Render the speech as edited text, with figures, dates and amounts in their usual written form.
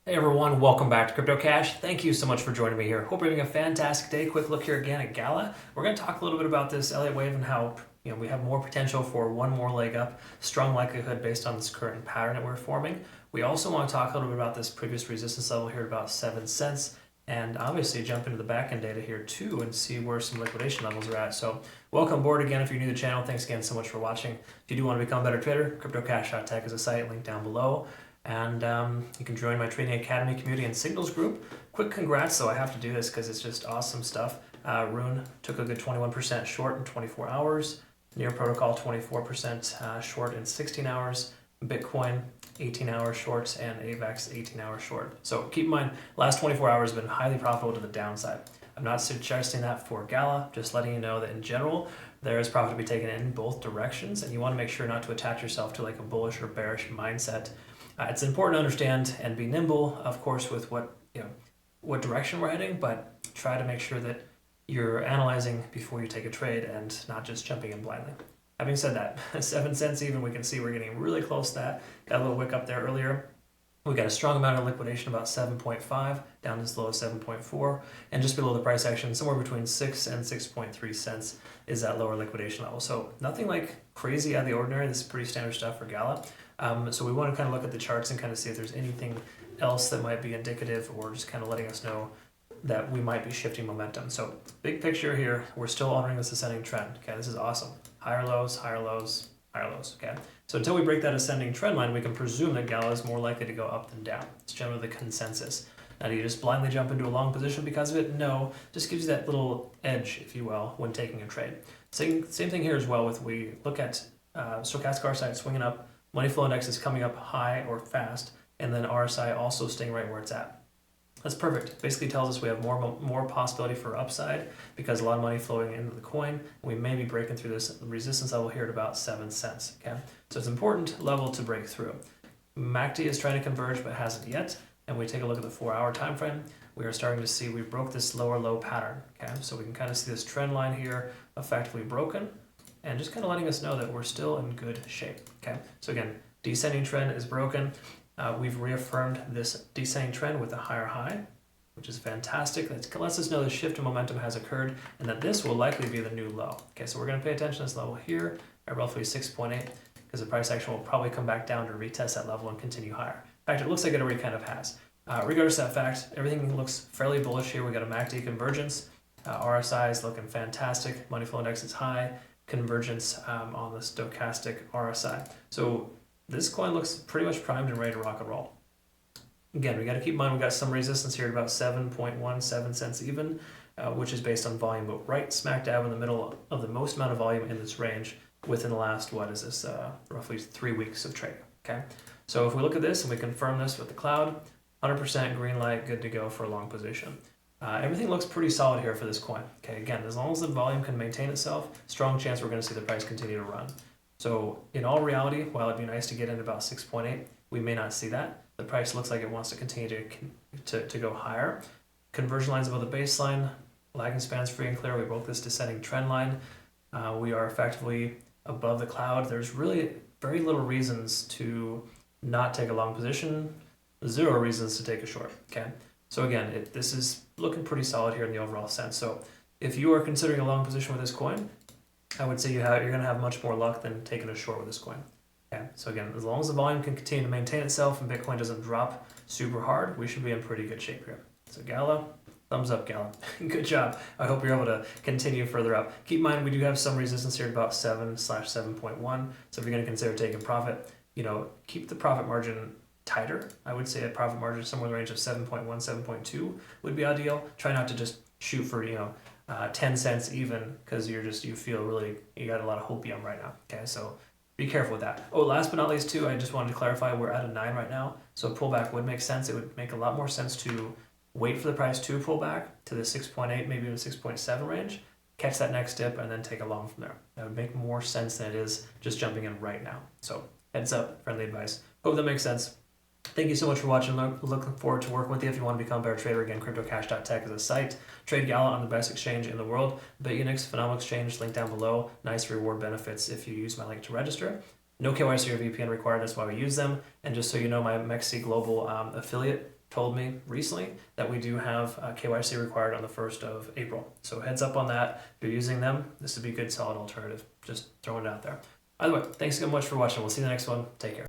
Hey everyone, welcome back to Crypto Cash. Thank you so much for joining me here. Hope you're having a fantastic day. Quick look here again at Gala. We're going to talk a little bit about this Elliott Wave and how we have more potential for one more leg up, strong likelihood based on this current pattern that we're forming. We also want to talk a little bit about this previous resistance level here at about 7 cents, and obviously jump into the back end data here too and see where some liquidation levels are at. So welcome aboard again if you're new to the channel. Thanks again so much for watching. If you do want to become a better trader, CryptoCash.tech is a site, link down below. And you can join my Trading Academy community and Signals group. Quick congrats, though I have to do this because it's just awesome stuff. Rune took a good 21% short in 24 hours. Near Protocol 24% short in 16 hours. Bitcoin 18 hours short and AVAX 18 hours short. So keep in mind, last 24 hours have been highly profitable to the downside. I'm not suggesting that for Gala, just letting you know that in general, there is profit to be taken in both directions, and you want to make sure not to attach yourself to like a bullish or bearish mindset. It's important to understand and be nimble, of course, with what direction we're heading, but try to make sure that you're analyzing before you take a trade and not just jumping in blindly. Having said that, 7 cents even, we can see we're getting really close to that. Got a little wick up there earlier. We got a strong amount of liquidation, about 7.5, down as low as 7.4, and just below the price action, somewhere between 6 and 6.3 cents is that lower liquidation level. So nothing like crazy out of the ordinary. This is pretty standard stuff for Gala. So we want to kind of look at the charts and kind of see if there's anything else that might be indicative or just kind of letting us know that we might be shifting momentum. So big picture here, we're still honoring this ascending trend. Okay, this is awesome. Higher lows, higher lows, higher lows. Okay, so until we break that ascending trend line, we can presume that Gala is more likely to go up than down. It's generally the consensus. Now, do you just blindly jump into a long position because of it? No, just gives you that little edge, if you will, when taking a trade. Same thing here as well. With we look at stochastic RSI swinging up. Money flow index is coming up high or fast, and then RSI also staying right where it's at. That's perfect. Basically tells us we have more possibility for upside because a lot of money flowing into the coin. We may be breaking through this resistance level here at about 7 cents. Okay, so it's an important level to break through. MACD is trying to converge but hasn't yet, and we take a look at the 4-hour time frame. We are starting to see we broke this lower low pattern. Okay, so we can kind of see this trend line here effectively broken, and just kind of letting us know that we're still in good shape. Okay, so again, descending trend is broken. We've reaffirmed this descending trend with a higher high, which is fantastic. That lets us know the shift in momentum has occurred and that this will likely be the new low. Okay, so we're going to pay attention to this level here at roughly 6.8 because the price action will probably come back down to retest that level and continue higher. In fact, it looks like it already kind of has. Regardless of that fact, everything looks fairly bullish here. We got a MACD convergence. RSI is looking fantastic. Money flow index is high. Convergence on the stochastic RSI. So this coin looks pretty much primed and ready to rock and roll. Again, we got to keep in mind we got some resistance here at about 7.17 cents even, which is based on volume, but right smack dab in the middle of the most amount of volume in this range within the last, roughly 3 weeks of trading. Okay, so if we look at this and we confirm this with the cloud, 100% green light, good to go for a long position. Everything looks pretty solid here for this coin. Okay, again, as long as the volume can maintain itself, strong chance we're going to see the price continue to run. So in all reality, while it'd be nice to get in about 6.8, we may not see that. The price looks like it wants to continue to go higher. Conversion lines above the baseline, lagging spans free and clear. We broke this descending trend line. We are effectively above the cloud. There's really very little reasons to not take a long position, 0 reasons to take a short. Okay, so again, this is looking pretty solid here in the overall sense. So if you are considering a long position with this coin, I would say you're going to have much more luck than taking a short with this coin. Okay, so again, as long as the volume can continue to maintain itself and Bitcoin doesn't drop super hard, we should be in pretty good shape here. So Gala, thumbs up, Gala. Good job. I hope you're able to continue further up. Keep in mind, we do have some resistance here at about 7/7.1. So if you're going to consider taking profit, keep the profit margin tighter. I would say a profit margin somewhere in the range of 7.1, 7.2 would be ideal. Try not to just shoot for, 10 cents even because you feel really, you got a lot of hopium right now. Okay, so be careful with that. Oh, last but not least too, I just wanted to clarify we're at a 9 right now. So pullback would make sense. It would make a lot more sense to wait for the price to pull back to the 6.8, maybe even 6.7 range, catch that next dip and then take a long from there. That would make more sense than it is just jumping in right now. So heads up, friendly advice. Hope that makes sense. Thank you so much for watching. Looking forward to working with you. If you want to become a better trader, again, CryptoCash.tech is a site. Trade Gala on the best exchange in the world. Bitunix, phenomenal exchange, link down below. Nice reward benefits if you use my link to register. No KYC or VPN required, that's why we use them. And just so you know, my Mexi Global affiliate told me recently that we do have KYC required on the 1st of April. So heads up on that. If you're using them, this would be a good solid alternative. Just throwing it out there. By the way, thanks so much for watching. We'll see you in the next one. Take care.